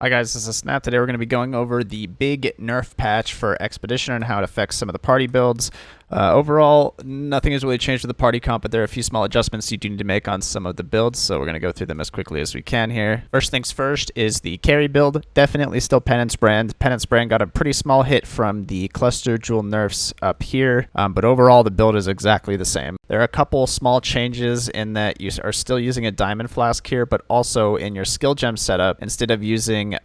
Hi guys, this is Snap. Today we're going to be going over the big nerf patch for Expedition and how it affects some of the party builds. Overall, nothing has really changed with the party comp, but there are a few small adjustments you do need to make on some of the builds, so we're going to go through them as quickly as we can here. First things first is the carry build. Definitely still Penance brand. Penance brand got a pretty small hit from the cluster jewel nerfs up here, but overall the build is exactly the same. There are a couple small changes in that you are still using a diamond flask here, but also in your skill gem setup, instead of using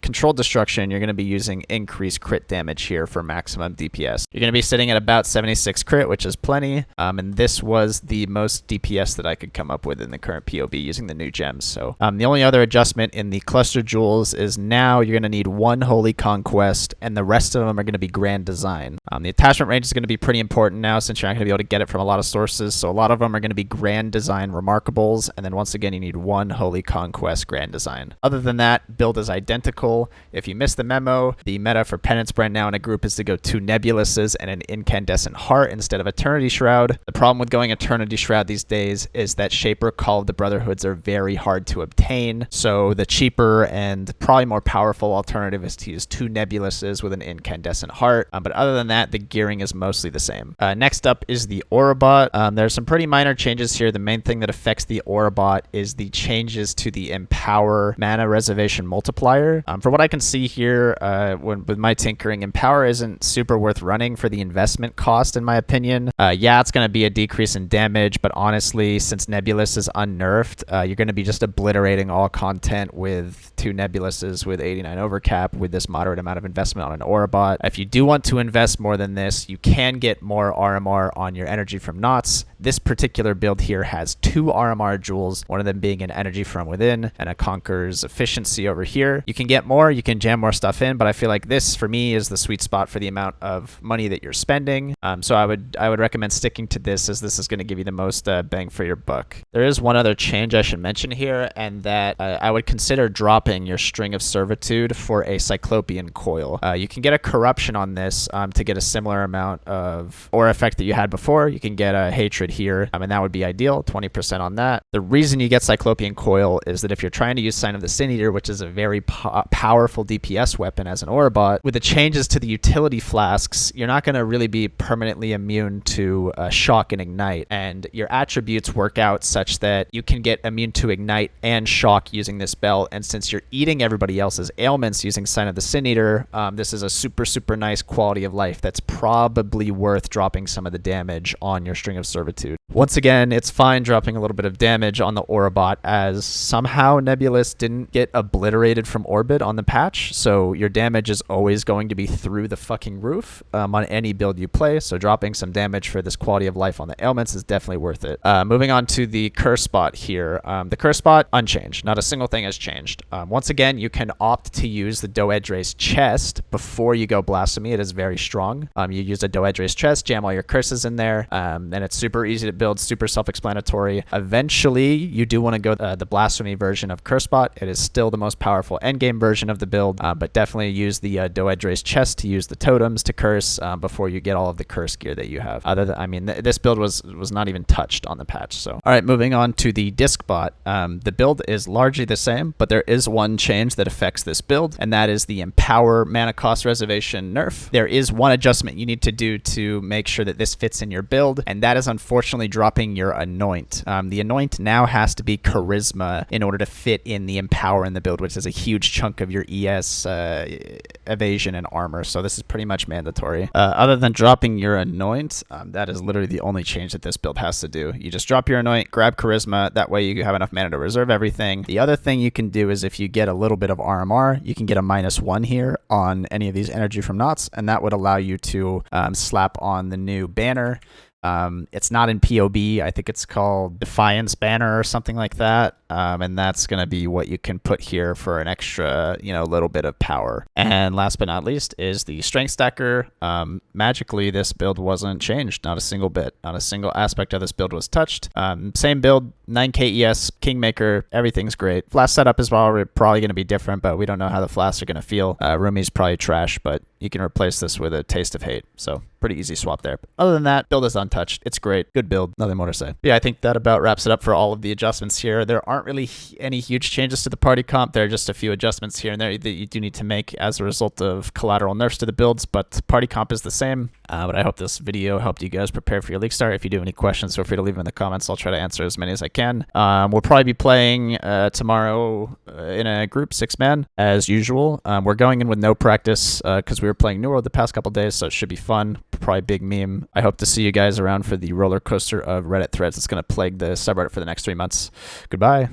controlled destruction, you're going to be using increased crit damage here for maximum DPS. You're going to be sitting at about 76 crit, which is plenty, and this was the most DPS that I could come up with in the current POE using the new gems. So the only other adjustment in the cluster jewels is now you're going to need one holy conquest, and the rest of them are going to be grand design. The attachment range is going to be pretty important now since you're not going to be able to get it from a lot of sources, so a lot of them are going to be grand design remarkables, and then once again you need one holy conquest grand design. Other than that, build is identical. If you missed the memo, the meta for Penance brand now in a group is to go 2 Nebuluses and an incandescent heart instead of Eternity Shroud. The problem with going Eternity Shroud these days is that Shaper Call of the Brotherhoods are very hard to obtain, so the cheaper and probably more powerful alternative is to use 2 Nebuluses with an incandescent heart, but other than that, the gearing is mostly the same. Next up is the Cursebot. There's some pretty minor changes here. The main thing that affects the Cursebot is the changes to the Empower mana reservation multiplier. For what I can see here, with my tinkering, Empower isn't super worth running for the investment cost, in my opinion. Yeah, it's going to be a decrease in damage, but honestly, since Nebulous is unnerfed, you're going to be just obliterating all content with 2 Nebuluses with 89 overcap with this moderate amount of investment on an Cursebot. If you do want to invest more than this, you can get more RMR on your energy from knots. This particular build here has 2 RMR jewels, one of them being an energy from within and a Conqueror's efficiency over here. You can get more, you can jam more stuff in, but I feel like this for me is the sweet spot for the amount of money that you're spending. So I would recommend sticking to this, as this is going to give you the most bang for your buck. There is one other change I should mention here, and that I would consider dropping your String of Servitude for a Cyclopean Coil. You can get a corruption on this to get a similar amount of aura effect that you had before. You can get a hatred here, and that would be ideal, 20% on that. The reason you get Cyclopean Coil is that if you're trying to use Sign of the Sin Eater, which is a very powerful DPS weapon as an Cursebot, with the changes to the utility flasks, you're not going to really be permanently immune to shock and ignite, and your attributes work out such that you can get immune to ignite and shock using this spell, and since you're eating everybody else's ailments using Sign of the Sin Eater, this is a super nice quality of life that's probably worth dropping some of the damage on your String of Servitude. Once again, it's fine dropping a little bit of damage on the Cursebot, as somehow Nebulous didn't get obliterated from orbit on the patch, so your damage is always going to be through the fucking roof on any build you play, so dropping some damage for this quality of life on the ailments is definitely worth it. Moving on to the Cursebot here. The Cursebot, unchanged. Not a single thing has changed. Once again, you can opt to use the Doedra's chest before you go Blasphemy. It is very strong. You use a Doedra's chest, jam all your curses in there, and it's super easy to build, super self-explanatory. Eventually, you do want to go the Blasphemy version of Cursebot. It is still the most powerful endgame version of the build, but definitely use the Doedra's chest to use the totems to curse before you get all of the curse gear that you have. This build was not even touched on the patch. So, all right, moving on to the discbot. The build is largely the same, but there is one change that affects this build, and that is the Empower mana cost reservation nerf. There is one adjustment you need to do to make sure that this fits in your build, and that is unfortunately dropping your anoint. The anoint now has to be charisma in order to fit in the Empower in the build, which is a huge chunk of your ES evasion and armor, so this is pretty much mandatory. Other than dropping your anoint, that is literally the only change that this build has to do. You just drop your anoint, grab charisma, that way you have enough mana to reserve everything. The other thing you can do is if you get a little bit of RMR, you can get a -1 here on any of these energy from knots, and that would allow you to slap on the new banner. It's not in POB. I think it's called Defiance Banner or something like that. And that's going to be what you can put here for an extra, little bit of power. And last but not least is the Strength Stacker. Magically, this build wasn't changed. Not a single bit. Not a single aspect of this build was touched. Same build, 9k ES, Kingmaker, everything's great. Flask setup is probably going to be different, but we don't know how the flasks are going to feel. Rumi's probably trash, but you can replace this with a Taste of Hate. So pretty easy swap there. But other than that, build is untouched. It's great. Good build. Nothing more to say. Yeah, I think that about wraps it up for all of the adjustments here. There aren't really any huge changes to the party comp. There are just a few adjustments here and there that you do need to make as a result of collateral nerfs to the builds, but party comp is the same. But I hope this video helped you guys prepare for your league start. If you do have any questions, feel free to leave them in the comments. I'll try to answer as many as I can. We'll probably be playing tomorrow in a group 6-man as usual. We're going in with no practice because we were playing New World the past couple days, so it should be fun. Probably big meme. I hope to see you guys around for the roller coaster of Reddit threads that's going to plague the subreddit for the next 3 months. Goodbye.